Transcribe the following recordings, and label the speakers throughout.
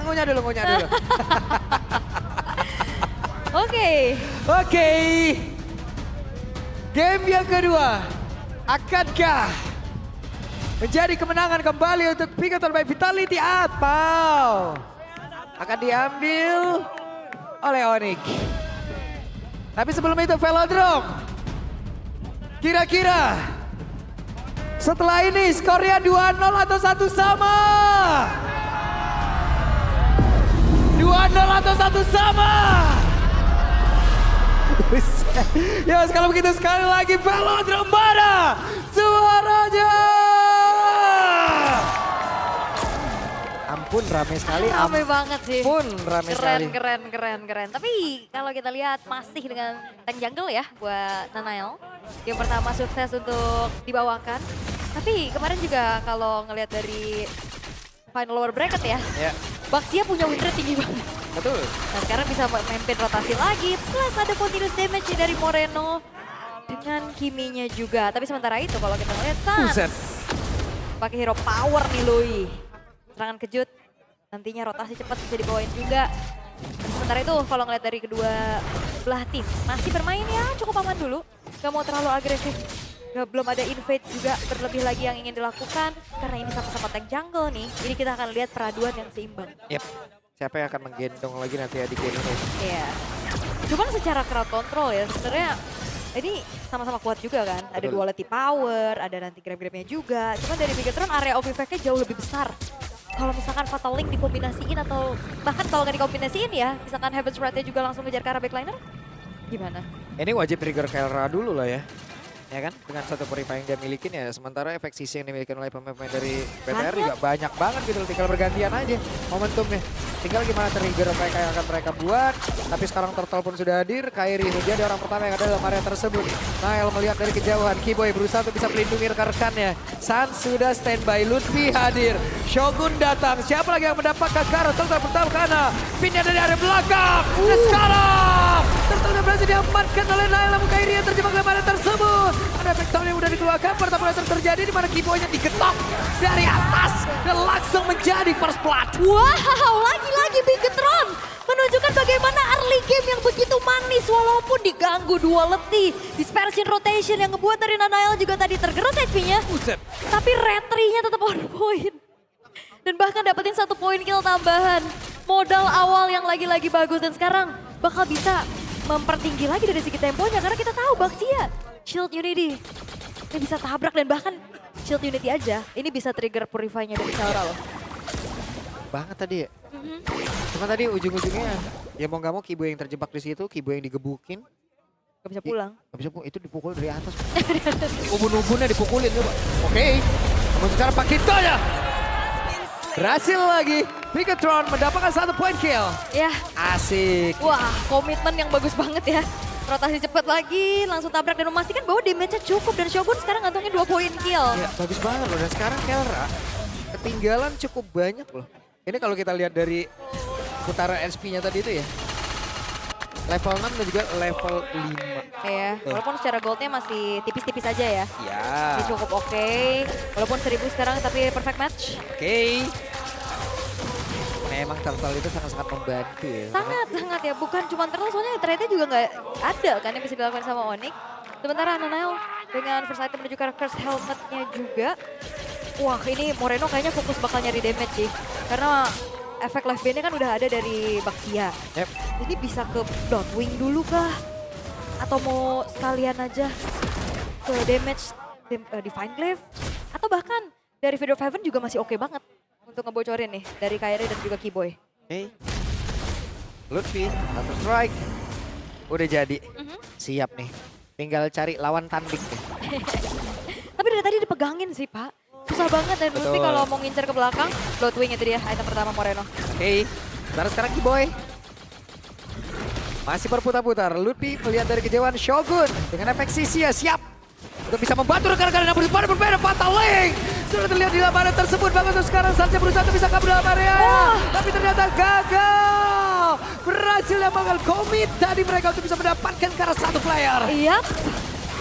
Speaker 1: ngunyah dulu.
Speaker 2: Oke.
Speaker 1: Oke. Game yang kedua. Akankah menjadi kemenangan kembali untuk Picaton by Vitality atau akan diambil oleh Onyx? Tapi sebelum itu Velodrome. Kira-kira setelah ini skornya 2-0 atau 1 sama? 2-0 atau 1 sama? Ya kalau begitu sekali lagi Velodrome mana suaranya? Ampun rame sekali.
Speaker 2: Rame banget sih.
Speaker 1: Ampun rame sekali.
Speaker 2: Keren. Tapi kalau kita lihat masih dengan tank jungle ya buat Nanael. Yang pertama sukses untuk dibawakan. Tapi kemarin juga kalau ngelihat dari final lower bracket ya. Baxia punya win rate tinggi banget.
Speaker 1: Betul.
Speaker 2: Nah sekarang bisa maintain rotasi lagi. Plus ada continuous damage dari Moreno. Dengan Kiminya juga. Tapi sementara itu kalau kita lihat Sans. Pakai hero power nih Lui. Serangan kejut. Nantinya rotasi cepat bisa dibawain juga. Sementara itu kalau ngeliat dari kedua belah tim. Masih bermain ya cukup aman dulu. Gak mau terlalu agresif. Belum ada invade juga berlebih lagi yang ingin dilakukan. Karena ini sama-sama tank jungle nih. Jadi kita akan lihat peraduan yang seimbang.
Speaker 1: Yep. Siapa yang akan menggendong lagi nanti ya di game ini?
Speaker 2: Iya. Cuman secara crowd control ya sebenarnya ini sama-sama kuat juga kan. Ada duality power, ada nanti grab-grabnya juga. Cuman dari Bigetron area of effect-nya jauh lebih besar. Kalau misalkan Fatal Link dikombinasiin atau bahkan kalau nggak dikombinasiin ya, misalkan Heaven's Wrath-nya juga langsung ngejar ke arah backliner, gimana?
Speaker 1: Ini wajib trigger Kelra dulu lah ya. Ya kan, dengan satu purify yang dia milikin ya. Sementara efek sisi yang dimiliki oleh pemain-pemain dari BTR juga banyak banget gitu. Tinggal bergantian aja momentumnya. Tinggal gimana trigger mereka yang akan mereka buat. Tapi sekarang Turtle pun sudah hadir. Kairi menjadi orang pertama yang ada dalam area tersebut. Nael melihat dari kejauhan. Kiboy berusaha untuk bisa melindungi rekan-rekannya. Sans sudah standby. Lutfi hadir. Shogun datang. Siapa lagi yang mendapatkan Karo? Turtle pertama karena pinnya dari area belakang. Dan sekarang Turtle berhasil diamankan oleh Nael. Namun Kairi yang terjebak dalam area tersebut. Ada efek tahun yang mudah dikeluarkan, pertama yang terjadi di mana Kiboynya digetok dari atas dan langsung menjadi first blood.
Speaker 2: Wow, lagi-lagi Bigetron menunjukkan bagaimana early game yang begitu manis walaupun diganggu duality. Dispersion rotation yang ngebuat dari Nanael juga tadi tergerus HP-nya. Tapi retry-nya tetap on point. Dan bahkan dapetin 1 poin kill tambahan. Modal awal yang lagi-lagi bagus dan sekarang bakal bisa mempertinggi lagi dari segi temponya karena kita tahu Baxia Shield Unity ini bisa tabrak dan bahkan Shield Unity aja ini bisa trigger purify-nya dari Saura loh.
Speaker 1: Banget tadi ya. Cuma tadi ujung-ujungnya ya mau gak mau Kiboy yang terjebak di situ, Kiboy yang digebukin.
Speaker 2: Gak bisa pulang.
Speaker 1: Gak bisa pulang, itu dipukul dari atas. Ubun-ubunnya dipukulin coba. Oke, namun sekarang Pakitonya berhasil lagi. Bigetron mendapatkan 1 point kill.
Speaker 2: Ya.
Speaker 1: Asik.
Speaker 2: Wah, komitmen yang bagus banget ya. Rotasi cepat lagi, langsung tabrak dan memastikan bahwa damage-nya cukup. Dan Shogun sekarang ngantongin 2 poin kill.
Speaker 1: Ya, bagus banget loh. Dan sekarang Kelra ketinggalan cukup banyak loh. Ini kalau kita lihat dari putaran SP-nya tadi itu ya. Level 6 dan juga level 5.
Speaker 2: Iya, walaupun secara goldnya masih tipis-tipis aja ya.
Speaker 1: Iya.
Speaker 2: Masih cukup oke. Walaupun 1000 sekarang tapi perfect match.
Speaker 1: Oke. Memang Turtle itu sangat-sangat membantu ya.
Speaker 2: Sangat ya, bukan cuma Turtle soalnya trade-nya juga nggak ada kan yang bisa dilakukan sama Onyx. Sementara Nanael dengan first item menuju ke first helmetnya juga. Wah ini Moreno kayaknya fokus bakal nyari damage sih. Karena efek life band-nya kan udah ada dari Baxia.
Speaker 1: Yep.
Speaker 2: Jadi bisa ke Bloodwing dulu kah? Atau mau sekalian aja ke damage Divine Glaive? Atau bahkan dari Feather of Heaven juga masih oke banget. Untuk ngebocorin nih dari Kairi dan juga Kiboy.
Speaker 1: Oke. Lutfi, satu strike. Udah jadi. Siap nih. Tinggal cari lawan tanding nih.
Speaker 2: Tapi dari tadi dipegangin sih Pak. Susah banget dan Lutfi kalau mau ngincer ke belakang. Bloodwing itu dia item pertama Moreno.
Speaker 1: Oke. Sekarang Kiboy. Masih berputar-putar. Lutfi melihat dari kejauhan Shogun. Dengan efek sisi ya siap. Untuk bisa membantu rekan-rekan yang berbeda Fatal Link. Sudah terlihat di dalam area tersebut. Bahkan sekarang saja berusaha untuk bisa kabur dalam area. Tapi ternyata gagal. Berhasil yang bakal komit tadi mereka untuk bisa mendapatkan ke arah 1 player.
Speaker 2: Iya.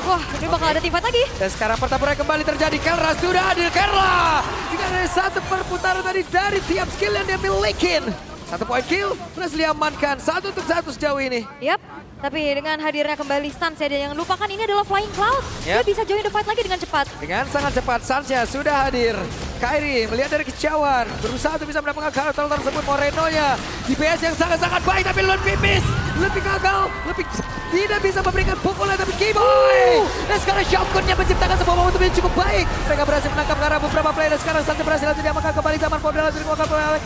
Speaker 2: Wah ini bakal ada teamfight lagi.
Speaker 1: Dan sekarang pertempuran kembali terjadi. Kelra sudah hadir. Kelra dengan dari satu perputaran tadi dari tiap skill yang dia milikin. 1 poin kill, berhasil diamankan. 1 untuk 1 sejauh ini.
Speaker 2: Yap, tapi dengan hadirnya kembali Sans ya, jangan lupakan ini adalah Flying Cloud. Dia
Speaker 1: Yap.
Speaker 2: bisa join the fight lagi dengan cepat.
Speaker 1: Dengan sangat cepat, Sansnya sudah hadir. Kairi melihat dari kejauhan, berusaha untuk bisa mendapatkan karakter tersebut. Moreno-nya di PS yang sangat-sangat baik, tapi Ludwig miss. Ludwig gagal, Ludwig tidak bisa memberikan pukulan, tapi Keyboy. Dan sekarang Shogun-nya menciptakan sebuah momentum yang cukup baik. Mereka berhasil menangkap ke arah beberapa player, dan sekarang Sansnya berhasil diamankan kembali. Zaman Fodel langsung dikeluarkan oleh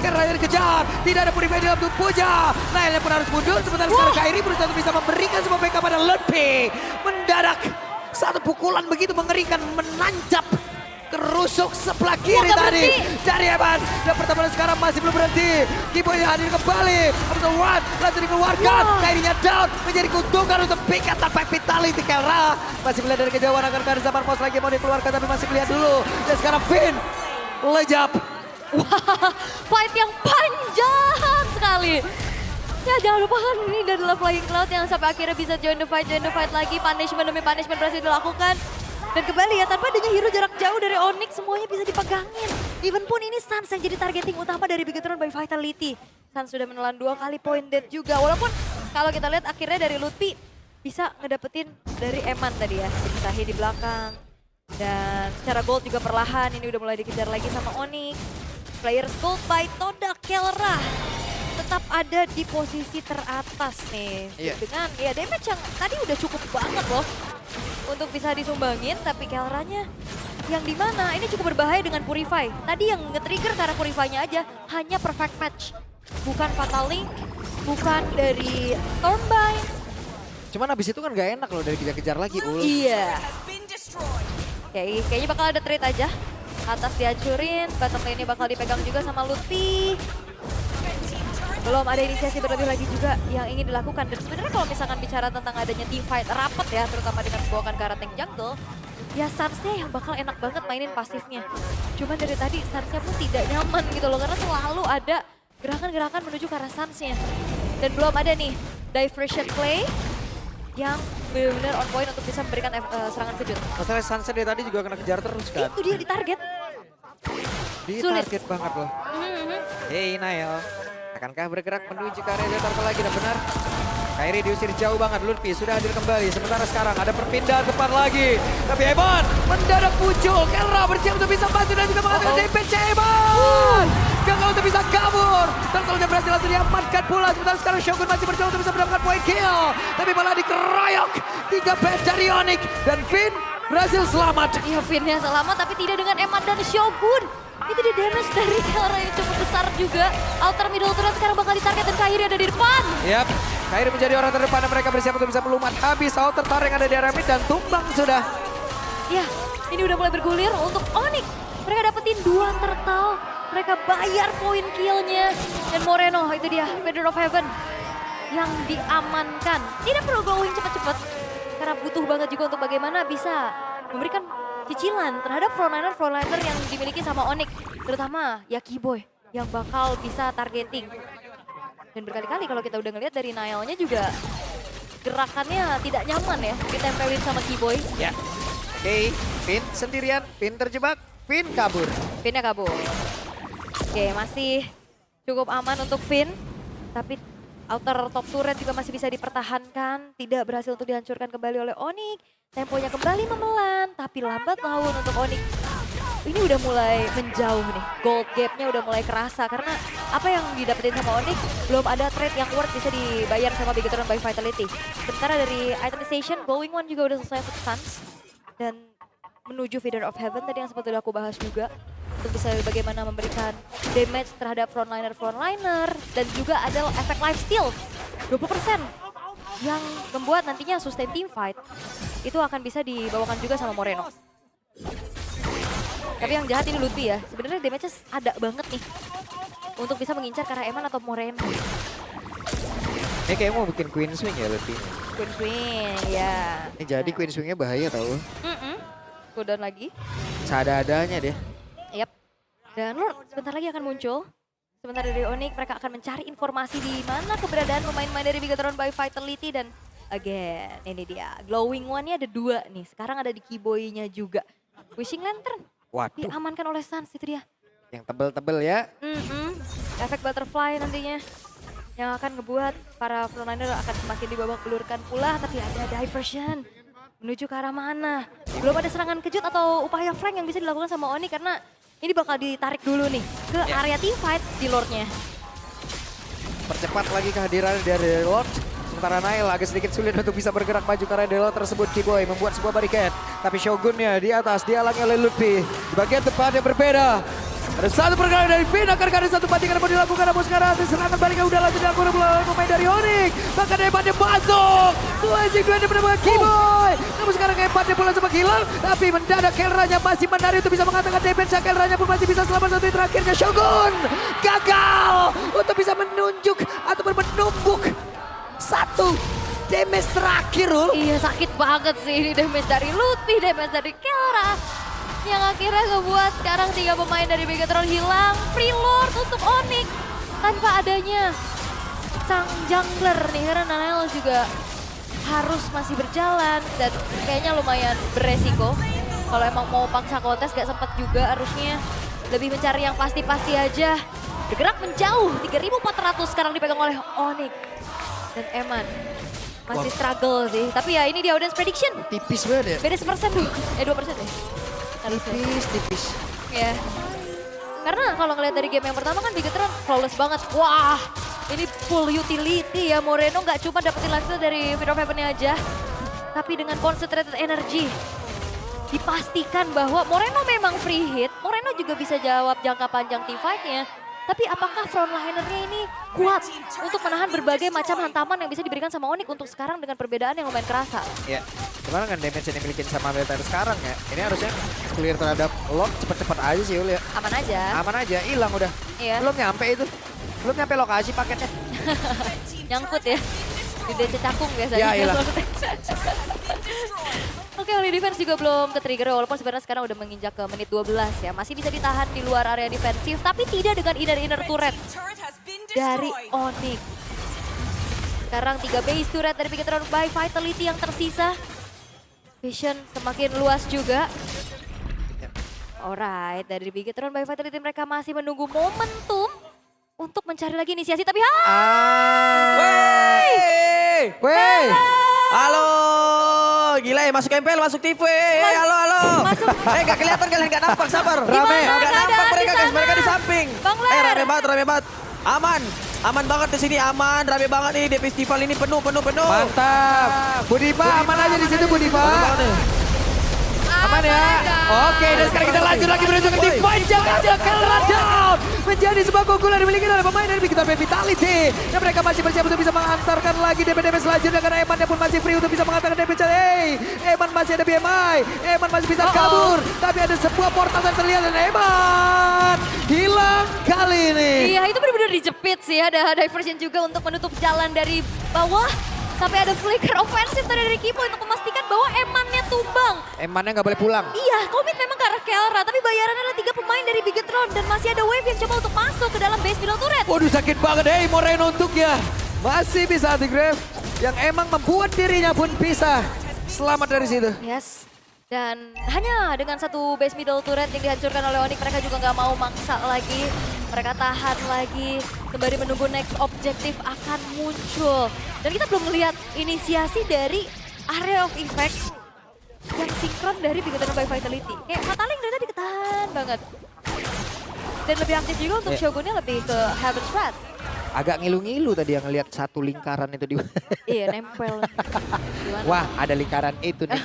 Speaker 1: Kerra yang dikejar. Tidak ada purify dalam tubuh Puja. Nailnya pun harus mundur, sementara sekarang Kairi berusaha untuk bisa memberikan sebuah backup pada Ludwig. Mendadak, satu pukulan begitu mengerikan menancap kerusuk sebelah kiri
Speaker 2: nggak
Speaker 1: tadi
Speaker 2: berhenti.
Speaker 1: dari Evan. Dan pertarungan sekarang masih belum berhenti. Keyboy hadir kembali. Abdul One langsung dikeluarkan. Kairinya down menjadi keuntungan untuk pick up tanpa vitality. Kelra masih melihat dari kejauhan agar ke zaman pos lagi mau dikeluarkan, tapi masih melihat dulu. Dan sekarang Finn lejap.
Speaker 2: Wah, fight yang panjang sekali. Ya jangan lupakan ini adalah Flying Cloud yang sampai akhirnya bisa join the fight lagi. Punishment demi punishment berhasil dilakukan. Dan kembali ya, tanpa adanya hero jarak jauh dari Onyx, semuanya bisa dipegangin. Even pun ini Sans yang jadi targeting utama dari Bigetron by Vitality. Sans sudah menelan 2 kali point dead juga. Walaupun kalau kita lihat akhirnya dari Lutfi bisa ngedapetin dari Eman tadi ya. Dikitahi di belakang. Dan secara gold juga perlahan, ini udah mulai dikejar lagi sama Onyx. Player gold by Toda Kelra tetap ada di posisi teratas nih.
Speaker 1: Iya.
Speaker 2: Dengan ya damage yang tadi udah cukup banget loh untuk bisa disumbangin, tapi Kelranya yang dimana ini cukup berbahaya dengan Purify. Tadi yang nge-trigger karena Purify-nya aja hanya perfect match. Bukan Fatal Link, bukan dari Stormbind.
Speaker 1: Cuman abis itu kan gak enak loh dari kejar-kejar lagi.
Speaker 2: Iya. Kayaknya bakal ada trade aja. Atas dihancurin, bottom lane-nya bakal dipegang juga sama Lutfi. Belum ada inisiasi berlebih lagi juga yang ingin dilakukan. Dan sebenarnya kalau misalkan bicara tentang adanya team fight rapat ya, terutama dengan membawakan ke arah tank jungle, ya Sansnya yang bakal enak banget mainin pasifnya. Cuman dari tadi Sansnya pun tidak nyaman gitu loh, karena selalu ada gerakan-gerakan menuju ke arah Sansnya. Dan belum ada nih diversion play yang benar-benar on point untuk bisa memberikan serangan kejut.
Speaker 1: Masalah Sansa dari tadi juga kena kejar terus kan.
Speaker 2: Itu dia di target.
Speaker 1: Di
Speaker 2: Sulit.
Speaker 1: target banget loh. Hey Nail, akankah bergerak menuju ke area Turtle lagi? Dan benar, Kairi diusir jauh banget. Lutfi sudah hadir kembali. Sementara sekarang ada perpindahan depan lagi. Tapi Evan mendadak muncul. Kelra bersiap untuk bisa maju dan juga mengatakan damage Evan. Gagal untuk bisa kabur. Turtle-nya berhasil langsung diamankan pula. Sementara sekarang Shogun masih berjuang untuk bisa mendapatkan point kill. Tapi malah dikeroyok 3 base dari Onyx. Dan Finn berhasil selamat.
Speaker 2: Iya, Finn-nya selamat tapi tidak dengan Eman dan Shogun. Itu di damage dari Kelra yang cukup besar juga. Outer middle turret sekarang bakal ditarget dan Kairi ada di depan.
Speaker 1: Yap, Kairi menjadi orang terdepan dan mereka bersiap untuk bisa melumat habis outer tower yang ada di area mid dan tumbang sudah.
Speaker 2: Ya, ini udah mulai bergulir untuk Onyx. Mereka dapetin 2 turtle. Mereka bayar poin killnya. Dan Moreno, itu dia, Feather of Heaven yang diamankan. Tidak perlu glowing cepet-cepet. Karena butuh banget juga untuk bagaimana bisa memberikan cicilan terhadap frontliner yang dimiliki sama Onyx. Terutama ya Keyboy yang bakal bisa targeting. Dan berkali-kali kalau kita udah ngeliat dari Nailnya juga gerakannya tidak nyaman ya ditempelin sama Keyboy.
Speaker 1: Ya, oke, Finn sendirian, Finn terjebak, Finn kabur.
Speaker 2: Finnnya kabur. Oke, masih cukup aman untuk Finn. Tapi outer top turret juga masih bisa dipertahankan. Tidak berhasil untuk dihancurkan kembali oleh Onyx. Temponya kembali memelan, tapi lambat laun untuk Onyx. Ini udah mulai menjauh nih. Gold gap-nya udah mulai kerasa. Karena apa yang didapetin sama Onyx, belum ada trade yang worth bisa dibayar sama Bigetron by Vitality. Sementara dari itemization, Glowing One juga udah selesai untuk Sans. Dan menuju Feather of Heaven tadi yang sempat udah aku bahas juga. Untuk bisa bagaimana memberikan damage terhadap frontliner. Dan juga ada efek lifesteal 20%. Yang membuat nantinya sustain team fight. Itu akan bisa dibawakan juga sama Moreno. Tapi yang jahat ini Lutfi ya. Sebenarnya damage-nya ada banget nih. Untuk bisa mengincar ke arah Eman atau Moreno.
Speaker 1: Ini kayak mau bikin Queen Swing ya Lutfi.
Speaker 2: Queen Swing, ya.
Speaker 1: Ini jadi Queen Swingnya bahaya tau.
Speaker 2: Cooldown lagi.
Speaker 1: Seadanya dia.
Speaker 2: Yap. Dan Lord sebentar lagi akan muncul. Sebentar dari Onyx mereka akan mencari informasi di mana keberadaan pemain-pemain dari Bigetron by Vitality. Dan again, ini dia. Glowing One-nya ada 2 nih. Sekarang ada di Keyboy-nya juga. Wishing Lantern
Speaker 1: Waduh,
Speaker 2: Diamankan oleh Sans, itu dia.
Speaker 1: yang tebel-tebel ya.
Speaker 2: Efek butterfly nantinya yang akan ngebuat para frontliner akan semakin dibabak belurkan pula, tapi ada diversion menuju ke arah mana. Belum ada serangan kejut atau upaya flank yang bisa dilakukan sama Oni karena ini bakal ditarik dulu nih ke area team fight di Lordnya.
Speaker 1: Percepat lagi kehadiran dari Lord. Sementara Nail agak sedikit sulit untuk bisa bergerak maju karena Delo tersebut. Kiboy membuat sebuah bariket. Tapi Shogunnya di atas dihalangi oleh Lutfi. Di bagian depan yang berbeda. Ada satu pergerakan dari Finn, akan ada satu bandingan yang mau dilakukan. Namun sekarang ada serangan balik yang udah lanjut dilakukan oleh pemain dari Onyx. Bahkan hebatnya masuk. Blazing Duel yang menemukan Kiboy. Namun sekarang hebatnya pula sempat hilang. Tapi mendadak Kelranya masih menari untuk bisa mengatakan damage. Kelranya pun masih bisa selamat satu terakhirnya. Shogun gagal untuk bisa menunjuk ataupun menumbuk satu damage terakhir.
Speaker 2: Iya sakit banget sih ini damage dari Lutfi, damage dari Kelra. Yang akhirnya ngebuat sekarang 3 pemain dari Bigetron hilang. Free Lord untuk Onyx tanpa adanya sang jungler nih karena Nail juga harus masih berjalan dan kayaknya lumayan beresiko. Kalau emang mau paksa kontes gak sempat juga harusnya lebih mencari yang pasti-pasti aja. Bergerak menjauh 3.400 sekarang dipegang oleh Onyx dan Eman. Masih struggle sih, tapi ya ini dia audience prediction.
Speaker 1: Tipis banget ya.
Speaker 2: Beda 1% tuh, 2% deh.
Speaker 1: Tipis.
Speaker 2: Ya. Karena kalau ngeliat dari game yang pertama kan Bigetron flawless banget. Wah, ini full utility ya. Moreno nggak cuma dapetin life steal dari Fear of Heaven-nya aja. Tapi dengan concentrated energy. Dipastikan bahwa Moreno memang free hit. Moreno juga bisa jawab jangka panjang team fight-nya. Tapi apakah frontlinernya ini kuat untuk menahan berbagai macam hantaman yang bisa diberikan sama Onyx untuk sekarang dengan perbedaan yang lumayan kerasa?
Speaker 1: Ya, gimana kan damage yang dimiliki sama Militer sekarang ya. Ini harusnya clear terhadap Lord cepet-cepet aja sih Ul ya.
Speaker 2: Aman aja.
Speaker 1: Aman aja, hilang udah.
Speaker 2: Iya.
Speaker 1: Belum nyampe itu. Belum nyampe lokasi paketnya.
Speaker 2: Nyangkut ya. Di DC Cakung biasanya.
Speaker 1: Ya iyalah.
Speaker 2: Oke, Oli Defense juga belum ke-trigger walaupun sebenarnya sekarang udah menginjak ke menit 12 ya. Masih bisa ditahan di luar area defensif tapi tidak dengan inner turret dari Onyx. Sekarang 3 base turret dari Bigetron by Vitality yang tersisa. Vision semakin luas juga. Alright, dari Bigetron by Vitality mereka masih menunggu momentum untuk mencari lagi inisiasi tapi
Speaker 1: Wey.
Speaker 3: Halo, gila ya masuk MPL, masuk TV. Halo.
Speaker 2: Masuk.
Speaker 3: Gak kelihatan kalian, gak nampak, sabar.
Speaker 1: Rame.
Speaker 3: Gak nampak mereka guys,
Speaker 2: sana?
Speaker 3: mereka di samping.
Speaker 2: Bang Ler.
Speaker 3: Rame banget. Aman banget di sini, aman, rame banget nih di festival ini penuh.
Speaker 1: Mantap. Budipa aman aja di situ Budipa.
Speaker 3: Bagus banget nih.
Speaker 1: Aman ya. Oke, dan sekarang kita lanjut lagi menuju ke tim fight. Jaga Kelra down. Menjadi sebuah keunggulan dimiliki oleh pemain dari Bigetron Vitality. Dan mereka masih bersiap untuk bisa mengantarkan lagi DP selanjutnya karena Eman pun masih free untuk bisa mengantarkan DP. Eman masih ada BMI. Eman masih bisa kabur. Tapi ada sebuah portal yang terlihat dan Eman hilang kali ini.
Speaker 2: Iya, itu benar-benar dijepit sih. Ada diversion juga untuk menutup jalan dari bawah. Sampai ada flicker offensive tadi dari Kipo untuk memastikan bahwa Emannya tumbang.
Speaker 1: Emannya nggak boleh pulang.
Speaker 2: Iya, komit memang ke arah Kelra, tapi bayarannya adalah 3 pemain dari Bigetron dan masih ada Wave yang coba untuk masuk ke dalam base middle turret.
Speaker 1: Waduh sakit banget Moreno untuknya. Masih bisa anti-grave yang emang membuat dirinya pun bisa selamat dari situ.
Speaker 2: Yes. Dan hanya dengan satu base middle turret yang dihancurkan oleh Onyx, mereka juga nggak mau maksa lagi. Mereka tahan lagi, sembari menunggu next objektif akan muncul. Dan kita belum melihat inisiasi dari area of effect yang sinkron dari Bigetron by Vitality. Kayak Fataling dari tadi ketahan banget. Dan lebih aktif juga untuk Shogunnya lebih ke Heaven's Wrath.
Speaker 1: Agak ngilu-ngilu tadi yang ngelihat satu lingkaran itu di.
Speaker 2: Iya, nempel. Gimana?
Speaker 1: Wah, ada lingkaran itu nih.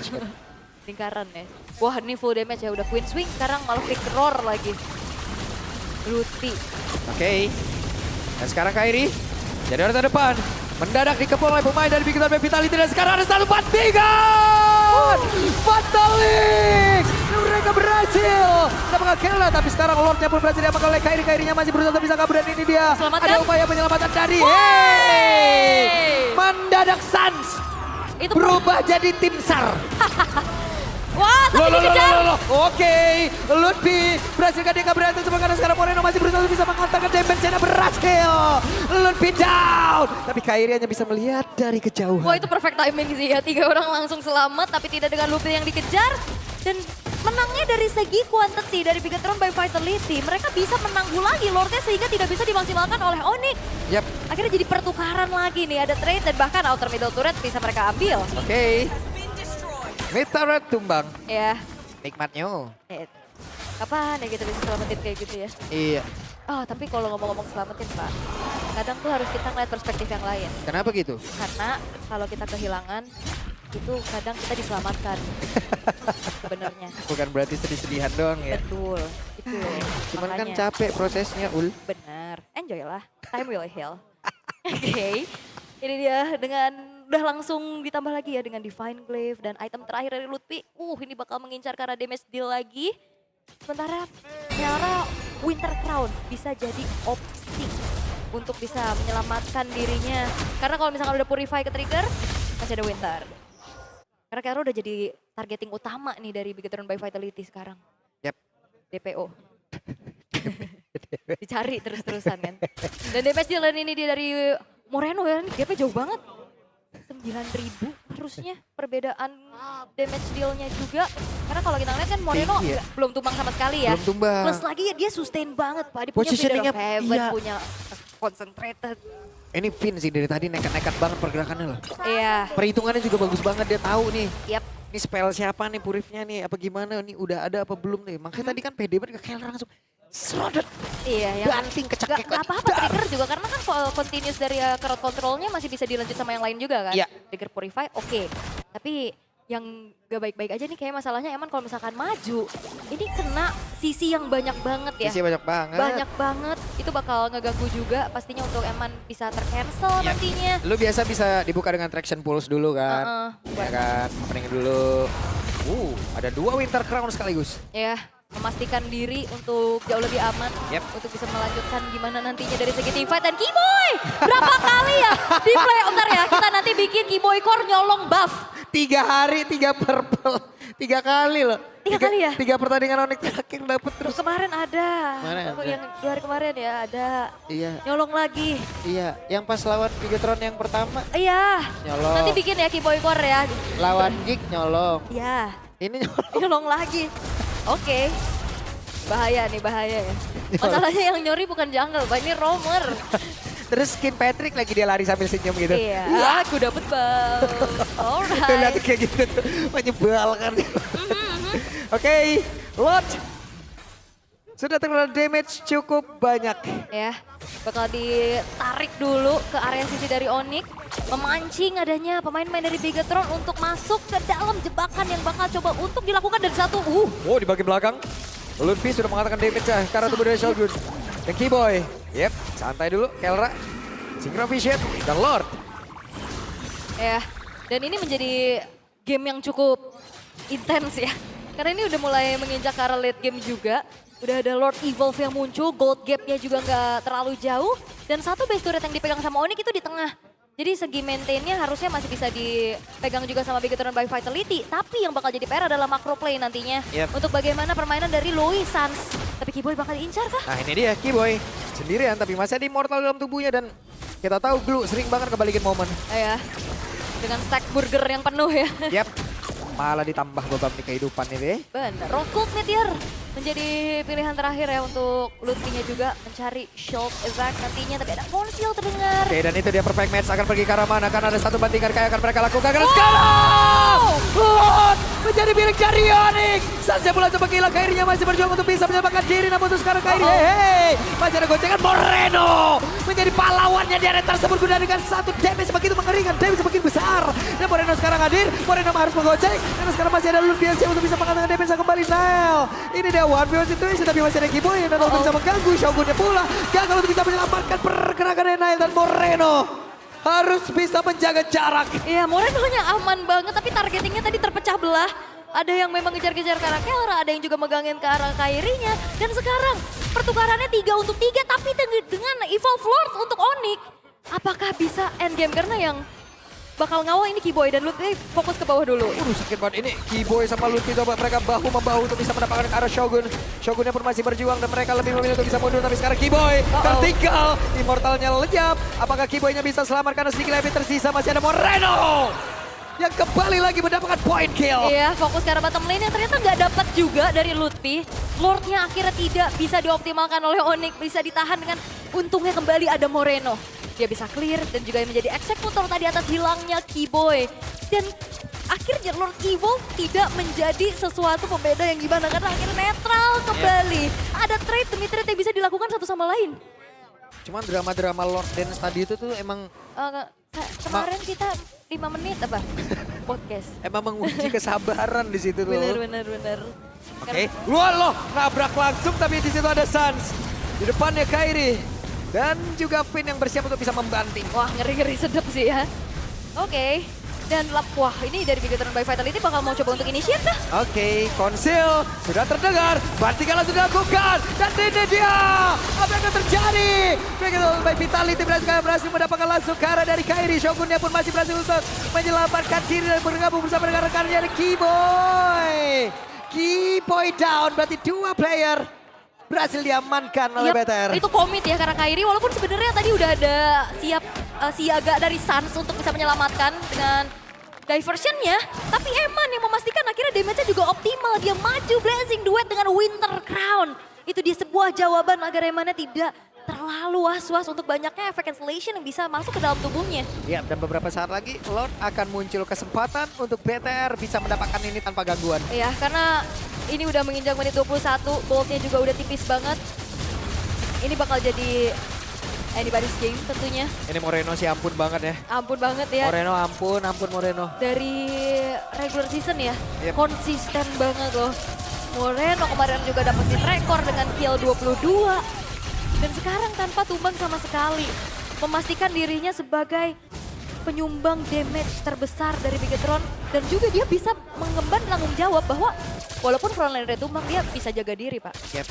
Speaker 2: Lingkaran ya. Wah, ini full damage ya. Udah Queen Swing, sekarang malah Pick Roar lagi. Lutfi.
Speaker 1: Oke. Dan sekarang Kairi jadi orang terdepan. Mendadak dikepung oleh pemain dari Bigetron Vitality dan sekarang ada 1-4-3. Fatalik. Mereka berhasil. Dapat Kelra tapi sekarang Lordnya pun berhasil diamankan oleh Kairi. Kairinya masih berusaha untuk bisa kabur dan ini dia.
Speaker 2: Selamatkan.
Speaker 1: Ada upaya penyelamatan tadi. Mendadak Sans
Speaker 2: Itu
Speaker 1: berubah jadi tim SAR.
Speaker 2: Wah, tapi dikejar.
Speaker 1: Oke, Lutfi berhasil dia kabur itu karena sekarang Moreno masih berusaha untuk bisa mengantarkan damage-nya berhasil. Lutfi down. Tapi Kairi hanya bisa melihat dari kejauhan.
Speaker 2: Wah, itu perfect timing sih ya. 3 orang langsung selamat tapi tidak dengan Lutfi yang dikejar. Dan menangnya dari segi quantity dari Bigetron by Vitality. Mereka bisa menangguh lagi Lordnya sehingga tidak bisa dimaksimalkan oleh Onyx.
Speaker 1: Yap.
Speaker 2: Akhirnya jadi pertukaran lagi nih, ada trade dan bahkan outer middle turret bisa mereka ambil.
Speaker 1: Oke. Mid turret tumbang.
Speaker 2: Ya,
Speaker 1: Nikmatnya.
Speaker 2: kapan ya kita bisa selamatin kayak gitu ya?
Speaker 1: Iya.
Speaker 2: Oh, tapi kalau ngomong-ngomong selamatin Pak, kadang tuh harus kita ngeliat perspektif yang lain.
Speaker 1: Kenapa gitu?
Speaker 2: Karena kalau kita kehilangan, itu kadang kita diselamatkan. Sebenarnya.
Speaker 1: Bukan berarti sedih-sedihan doang ya.
Speaker 2: Betul, itu.
Speaker 1: Cuman kan
Speaker 2: Makanya.
Speaker 1: capek prosesnya, Ul.
Speaker 2: Benar, enjoy lah. Time will heal. Oke, ini dia dengan udah langsung ditambah lagi ya dengan Divine Glaive dan item terakhir dari Lutfi. Ini bakal mengincar karena damage deal lagi. Sementara Kiara Winter Crown bisa jadi opsi untuk bisa menyelamatkan dirinya. Karena kalau misalkan udah Purify ke trigger, masih ada Winter. Karena Kiara udah jadi targeting utama nih dari Bigetron by Vitality sekarang.
Speaker 1: Yap.
Speaker 2: DPO. Dicari terus-terusan kan. Dan damage deal ini dia dari Moreno ya, gapnya jauh banget. 9.000 harusnya perbedaan damage dealnya juga. Karena kalau kita ngeliat kan Moreno
Speaker 1: Tinggi ya.
Speaker 2: belum tumbang sama sekali ya.
Speaker 1: Belum tumbang.
Speaker 2: Plus lagi ya dia sustain banget Pak. Dia punya
Speaker 1: Positioningnya,
Speaker 2: Feather of Heaven,
Speaker 1: iya.
Speaker 2: punya concentrated.
Speaker 1: Ini Vin sih dari tadi nekat-nekat banget pergerakannya loh.
Speaker 2: Iya,
Speaker 1: Perhitungannya juga bagus banget, dia tahu nih.
Speaker 2: yap.
Speaker 1: Ini spell siapa nih Purifnya nih, apa gimana nih, udah ada apa belum nih. Makanya tadi kan pede banget ke Keller langsung serodot.
Speaker 2: Iya, yang
Speaker 1: Banting kecekek.
Speaker 2: Gak apa-apa trigger juga karena kan continuous dari crowd controlnya masih bisa dilanjut sama yang lain juga kan.
Speaker 1: Iya.
Speaker 2: Trigger Purify oke. Tapi yang gak baik-baik aja nih kayak masalahnya Eman kalau misalkan maju. Ini kena sisi yang banyak banget ya.
Speaker 1: Sisi banyak banget.
Speaker 2: Banyak banget. Itu bakal ngeganggu juga pastinya untuk Eman bisa tercancel
Speaker 1: Iya.
Speaker 2: nantinya.
Speaker 1: Lu biasa bisa dibuka dengan traction pulse dulu kan. Ya kan, opening dulu. Ada 2 Winter Crown sekaligus.
Speaker 2: Ya, memastikan diri untuk jauh lebih aman.
Speaker 1: Yep.
Speaker 2: Untuk bisa melanjutkan gimana nantinya dari segi teamfight. Dan Keyboy, berapa kali ya di play bentar ya. Kita nanti bikin Keyboy Core nyolong buff.
Speaker 1: 3 hari, 3 purple. 3 kali loh.
Speaker 2: 3 kali ya?
Speaker 1: 3 pertandingan Onyx terakhir dapet terus.
Speaker 2: Kemarin ada.
Speaker 1: Kemarin ada.
Speaker 2: Yang 2 hari kemarin ya ada.
Speaker 1: Iya,
Speaker 2: Nyolong lagi.
Speaker 1: iya. Yang pas lawan Bigetron yang pertama,
Speaker 2: Iya.
Speaker 1: nyolong.
Speaker 2: Nanti bikin ya Keyboy Core ya.
Speaker 1: Lawan Geek nyolong.
Speaker 2: Iya.
Speaker 1: Ini nyolong.
Speaker 2: Nyolong lagi. Oke. Bahaya nih, bahaya ya. Masalahnya yang nyori bukan jungle, Pak. Ini roamer.
Speaker 1: Terus skin Patrick lagi dia lari sambil senyum gitu.
Speaker 2: Iya, aku dapet bal.
Speaker 1: Tuh lihat
Speaker 2: Alright.
Speaker 1: kayak gitu tuh, menyebalkan. Oke, Lot. Sudah terkena damage cukup banyak.
Speaker 2: Ya, bakal ditarik dulu ke area sisi dari Onyx. Memancing adanya pemain-pemain dari Bigetron untuk masuk ke dalam jebakan yang bakal coba untuk dilakukan dari satu.
Speaker 1: Oh, di bagian belakang. Lutfi sudah mengatakan damage karena tubuh dari Shogun. Dan Keyboy. Yep, santai dulu. Kelra, Synchro Vision, dan Lord.
Speaker 2: Ya, dan ini menjadi game yang cukup intens ya. Karena ini udah mulai menginjak ke arah late game juga. Udah ada Lord Evolve yang muncul, gold gapnya juga nggak terlalu jauh. Dan satu base turret yang dipegang sama Onyx itu di tengah. Jadi segi maintainnya harusnya masih bisa dipegang juga sama Bigetron by Vitality. Tapi yang bakal jadi PR adalah macro play nantinya.
Speaker 1: Yep.
Speaker 2: Untuk bagaimana permainan dari Louis Sans. Tapi Keyboy bakal diincar kah?
Speaker 1: Nah ini dia Keyboy. Sendirian tapi masih ada immortal dalam tubuhnya dan kita tahu Glue sering banget kebalikin momen.
Speaker 2: Ya, dengan stack burger yang penuh ya.
Speaker 1: Yap, malah ditambah beban di kehidupan ini deh.
Speaker 2: Benar, Rockhold Meteor menjadi pilihan terakhir ya untuk Lutfi-nya juga mencari Shield Effect nantinya. Tapi ada Conceal terdengar.
Speaker 1: Oke dan itu dia perfect match akan pergi ke arah mana kan ada satu bandingan kayak akan mereka lakukan karena sekarang Lord menjadi milik dari Onyx. Saja bola coba gila Kairinya masih berjuang untuk bisa menyelamatkan diri namun untuk sekarang Kairi hei masih ada gocengan Moreno menjadi pahlawannya di area tersebut guna dengan satu damage begitu mengerikan damage semakin besar dan Moreno sekarang hadir Moreno harus menggocek karena sekarang masih ada Lutfi untuk bisa mengatakan damage kembali Nile ini dia one v one situation tapi masih ada Keyboy dan untuk bisa mengganggu Shogunnya pula gagal untuk bisa menyelamatkan pergerakan Nile dan Moreno harus bisa menjaga jarak.
Speaker 2: Iya, Moreno-nya aman banget tapi targetingnya tadi terpecah belah. Ada yang memang ngejar-ngejar ke arah Kelra, ada yang juga megangin ke arah Kairinya. Dan sekarang pertukarannya 3 untuk 3 tapi dengan Evolve Lord untuk Onyx. Apakah bisa endgame karena yang bakal ngawal ini Keyboy dan Lutfi fokus ke bawah dulu.
Speaker 1: Sakit banget ini Keyboy sama Lutfi coba mereka bahu-membahu untuk bisa mendapatkan ke arah Shogun. Shogunnya pun masih berjuang dan mereka lebih memilih untuk bisa mundur tapi sekarang Keyboy tertinggal. Immortalnya lenyap. Apakah Keyboynya bisa selamat karena sedikit lebih tersisa masih ada Moreno yang kembali lagi mendapatkan point kill.
Speaker 2: Iya, fokus ke arah bottom lane yang ternyata nggak dapat juga dari Lutfi. Lordnya akhirnya tidak bisa dioptimalkan oleh Onyx, bisa ditahan dengan untungnya kembali ada Moreno. Dia bisa clear dan juga menjadi eksekutor tadi atas hilangnya Keyboy. Dan akhirnya Lord Evil tidak menjadi sesuatu pembeda yang gimana karena akhirnya netral kembali. Ada trade demi trade yang bisa dilakukan satu sama lain.
Speaker 1: Cuman drama-drama Lord Dance tadi itu tuh emang
Speaker 2: Kemarin kita 5 menit apa podcast.
Speaker 1: emang menguji kesabaran di situ tuh.
Speaker 2: Bener.
Speaker 1: Oke, luar loh, nabrak langsung tapi di situ ada Sans. Di depannya Kairi. Dan juga Finn yang bersiap untuk bisa membanting.
Speaker 2: Wah, ngeri-ngeri sedap sih ya. Oke. Dan wah ini dari Bigoton by Vitality bakal mau coba untuk initiate dah.
Speaker 1: Oke, konsil sudah terdengar, bantingan langsung dilakukan, dan ini dia, apa yang akan terjadi? Bigoton by Vitality berhasil mendapatkan langsung ke arah dari Kairi, Shogunnya pun masih berhasil untuk menyelamatkan diri dan bergabung bersama dengan rekannya Keyboy. Keyboy down, berarti 2 player berhasil diamankan oleh BTR.
Speaker 2: Itu komit ya karena Kairi walaupun sebenarnya tadi udah ada siaga dari Sans untuk bisa menyelamatkan dengan diversionnya. Tapi Eman yang memastikan akhirnya damage-nya juga optimal. Dia maju Blazing duet dengan Winter Crown. Itu dia sebuah jawaban agar Emannya tidak terlalu was-was untuk banyaknya efek cancellation yang bisa masuk ke dalam tubuhnya.
Speaker 1: Ya, dan beberapa saat lagi Lord akan muncul kesempatan untuk BTR bisa mendapatkan ini tanpa gangguan.
Speaker 2: Ya, karena ini udah menginjak menit 21, goldnya juga udah tipis banget. Ini bakal jadi anybody's game tentunya.
Speaker 1: Ini Moreno sih ampun banget ya.
Speaker 2: Ampun banget ya.
Speaker 1: Moreno ampun Moreno.
Speaker 2: Dari regular season ya,
Speaker 1: Yep.
Speaker 2: konsisten banget loh. Moreno kemarin juga dapetin rekor dengan kill 22. Dan sekarang tanpa tumbang sama sekali. Memastikan dirinya sebagai penyumbang damage terbesar dari Bigetron. Dan juga dia bisa mengemban tanggung jawab bahwa walaupun frontline tumbang dia bisa jaga diri Pak.
Speaker 1: Yep.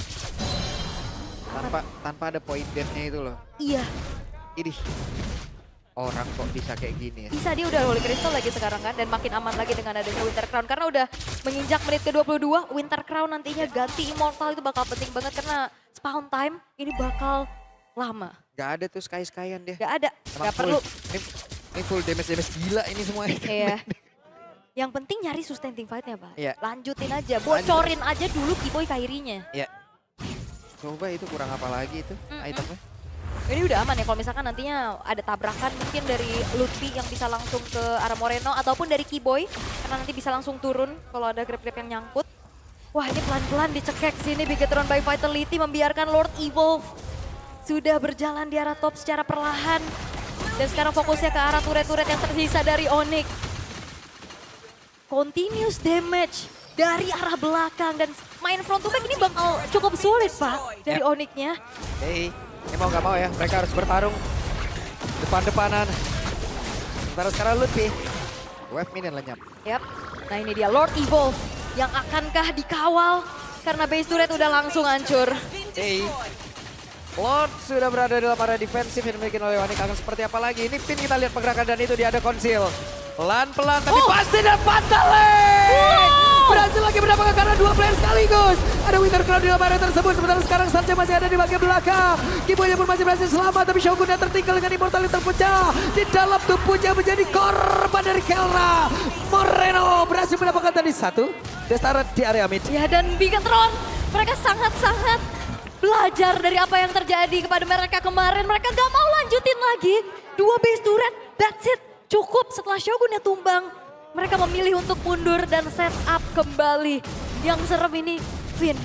Speaker 1: Tanpa ada point death-nya itu loh.
Speaker 2: Iya.
Speaker 1: Idih. Orang kok bisa kayak gini ya.
Speaker 2: Bisa dia udah Holy Crystal lagi sekarang kan. Dan makin aman lagi dengan adanya Winter Crown. Karena udah menginjak menit ke-22. Winter Crown nantinya ganti Immortal itu bakal penting banget. Karena spawn time ini bakal lama.
Speaker 1: Gak ada tuh sky-skyan dia.
Speaker 2: Gak ada.
Speaker 1: Emang
Speaker 2: Gak
Speaker 1: full.
Speaker 2: perlu.
Speaker 1: Ini full damage gila ini semua.
Speaker 2: Iya. Yang penting nyari sustaining fight-nya Pak.
Speaker 1: Iya.
Speaker 2: Lanjutin aja. Bocorin aja dulu Keyboy Kairinya.
Speaker 1: Ya. Coba itu kurang apa lagi itu itemnya.
Speaker 2: Ini udah aman ya kalau misalkan nantinya ada tabrakan mungkin dari Lutfi yang bisa langsung ke arah Moreno ataupun dari Keyboy karena nanti bisa langsung turun kalau ada grab-grab yang nyangkut. Wah ini pelan-pelan dicekek sini Bigetron by Vitality membiarkan Lord Evolve sudah berjalan di arah top secara perlahan dan sekarang fokusnya ke arah turret-turret yang tersisa dari Onyx. Continuous damage dari arah belakang dan main front to back ini bakal cukup sulit Pak dari Onyx-nya.
Speaker 1: Hey. Ini mau gak mau ya, mereka harus bertarung depan-depanan. Sementara sekarang Lutfi, wave minion lenyap.
Speaker 2: Yap, nah ini dia Lord Evolve yang akankah dikawal karena base turret udah langsung hancur.
Speaker 1: Hey. Lord sudah berada dalam area defensif yang dimiliki oleh Onyx. Akan seperti apa lagi? Ini Finn kita lihat pergerakan dan itu dia ada konsil. Pelan-pelan tapi pasti dan Fatale! Berhasil lagi mendapatkan karena 2 player sekaligus. Ada Winter Crown di dalam area tersebut. Sementara sekarang Sanche masih ada di bagian belakang. Keyboy pun masih berhasil selamat. Tapi Shogunnya tertinggal dengan Immortal yang terpecah. Di dalam tubuhnya menjadi korban dari Kelra. Moreno berhasil mendapatkan tadi 1. Destara di area mid.
Speaker 2: Ya dan Bigetron mereka sangat-sangat belajar dari apa yang terjadi kepada mereka kemarin. Mereka gak mau lanjutin lagi. 2 base turret, that's it. Cukup setelah Shogunnya tumbang. Mereka memilih untuk mundur dan set up kembali. Yang serem ini Finn.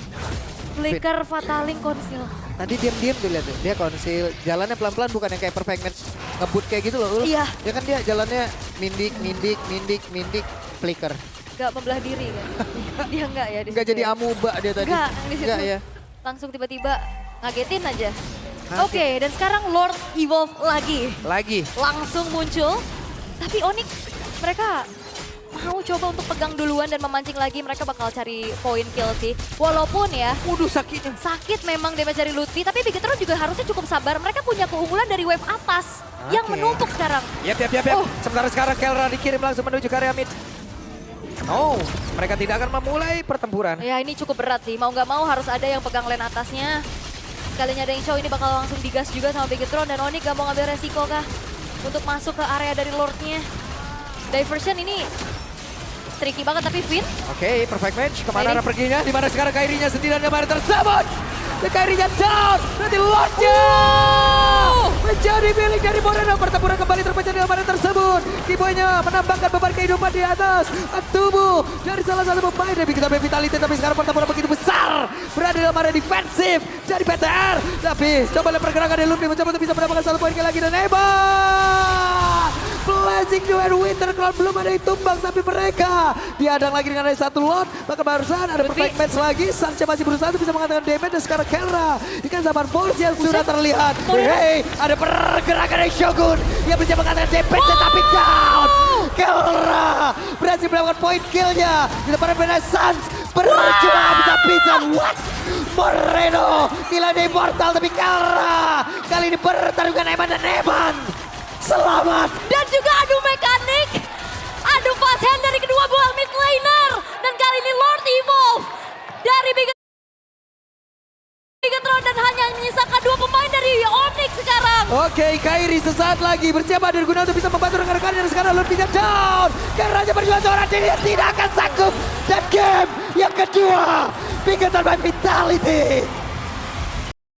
Speaker 2: Flicker Fataling konsil.
Speaker 1: Tadi diam-diam tuh lihat tuh. Dia konsil. Jalannya pelan-pelan bukan yang kayak perfect match. Ngebut kayak gitu loh.
Speaker 2: Iya.
Speaker 1: Ya kan dia jalannya mindik, flicker.
Speaker 2: Gak membelah diri kan? Dia enggak ya di
Speaker 1: Enggak
Speaker 2: situ
Speaker 1: jadi
Speaker 2: ya?
Speaker 1: amuba dia tadi.
Speaker 2: Enggak, di situ.
Speaker 1: Enggak ya.
Speaker 2: Langsung tiba-tiba ngagetin aja.
Speaker 1: Ngaget.
Speaker 2: Oke, dan sekarang Lord Evolve lagi.
Speaker 1: Lagi.
Speaker 2: Langsung muncul. Tapi Onyx mereka mau coba untuk pegang duluan dan memancing lagi. Mereka bakal cari poin kill sih. Walaupun ya,
Speaker 1: Waduh sakitnya.
Speaker 2: sakit memang damage dari Lutfi. Tapi Bigetron juga harusnya cukup sabar. Mereka punya keunggulan dari wave atas. Yang
Speaker 1: Oke.
Speaker 2: menumpuk sekarang.
Speaker 1: Yap.
Speaker 2: Oh.
Speaker 1: Sementara sekarang Kelra dikirim langsung menuju ke area mid. Oh, mereka tidak akan memulai pertempuran.
Speaker 2: Ya ini cukup berat sih. Mau nggak mau harus ada yang pegang lane atasnya. Sekalinya ada yang show ini bakal langsung digas juga sama Bigetron. Dan Onyx gak mau ngambil resiko kah? Untuk masuk ke area dari Lordnya. Diversion ini tricky banget tapi Finn.
Speaker 1: Oke, perfect match. Kemana
Speaker 2: Kairi.
Speaker 1: arah perginya? Di mana sekarang Kairinya sendirian kemarin tersebut. Dan Kairinya down. Nanti Lordnya menjadi milik dari Moreno. Pertempuran kembali terpecah di kemarin tersebut. Kiboynya menambahkan beban kehidupan di atas tubuh dari salah satu pemain. Tapi kita vitality, tapi sekarang pertempuran begitu besar. Berada dalam area defensif dari PTR. Tapi coba lihat pergerakan dari Lumni mencoba untuk bisa mendapatkan satu poin lagi. Dan hebat. Blazing Duel Winter Crown belum ada yang tumbang, tapi mereka dihadang lagi dengan ada satu lot. Bahkan barusan ada perfect match lagi. Sancha masih berusaha untuk bisa mengatakan damage, dan sekarang Kelra ikan zaman force yang sudah terlihat. Hey, ada pergerakan dari Shogun yang bisa mengatakan damage, tapi down. Kelra berhasil mendapatkan point killnya di depan Renaissance. Berjuang habis-habisan. What? Moreno nilai immortal, tapi Kelra kali ini bertarungan Eman dan Eman. Selamat.
Speaker 2: Dan juga adu mekanik, adu fast hand dari kedua buah mid laner. Dan kali ini Lord Evolve dari Bigetron dan hanya menyisakan 2 pemain dari Onyx sekarang.
Speaker 1: Oke, Kairi sesaat lagi bersiap hadir guna untuk bisa membantu rekan-rekannya. Dan sekarang Lord Biget down. Karena berjuang seorang diri tidak akan sanggup. Dan game yang kedua, Bigetron by Vitality.